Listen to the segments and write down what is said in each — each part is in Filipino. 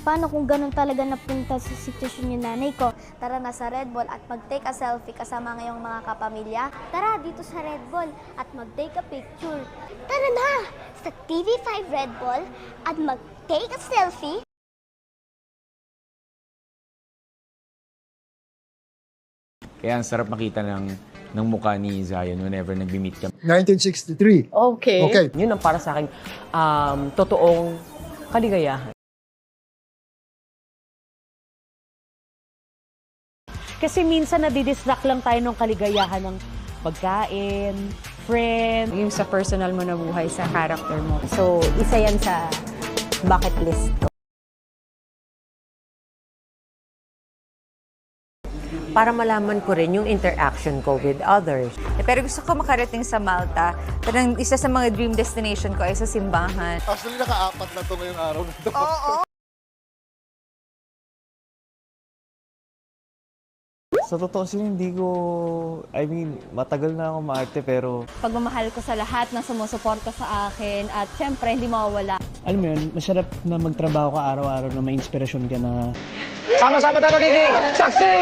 paano kung ganun talaga napunta sa sitwasyon yung nanay ko? Tara na sa Red Bull at mag-take a selfie kasama ngayong mga kapamilya. Tara dito sa Red Bull at mag-take a picture. Tara na sa TV5 Red Bull at mag-take a selfie. Kaya ang sarap makita ng mukha ni Zion whenever nag-meet kami. 1963. Okay. Okay. Yun ang para sa akin, totoong kaligayahan. Kasi minsan nadidistract lang tayo ng kaligayahan ng pagkain, friend. Yung sa personal mo na buhay, sa character mo. So, isa yan sa bucket list ko. Para malaman ko rin yung interaction ko with others. Pero gusto ko makarating sa Malta. Parang isa sa mga dream destination ko ay sa simbahan. Actually, naka-apat na to ngayong araw na to. Sa totoo hindi ko, matagal na ako maarte pero... Pagmamahal ko sa lahat ng sumusuporta sa akin at syempre hindi mawawala. Alam mo yun, masarap na magtrabaho ka araw-araw na may inspirasyon ka na... Sama-sama tayo magiging saksi!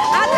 At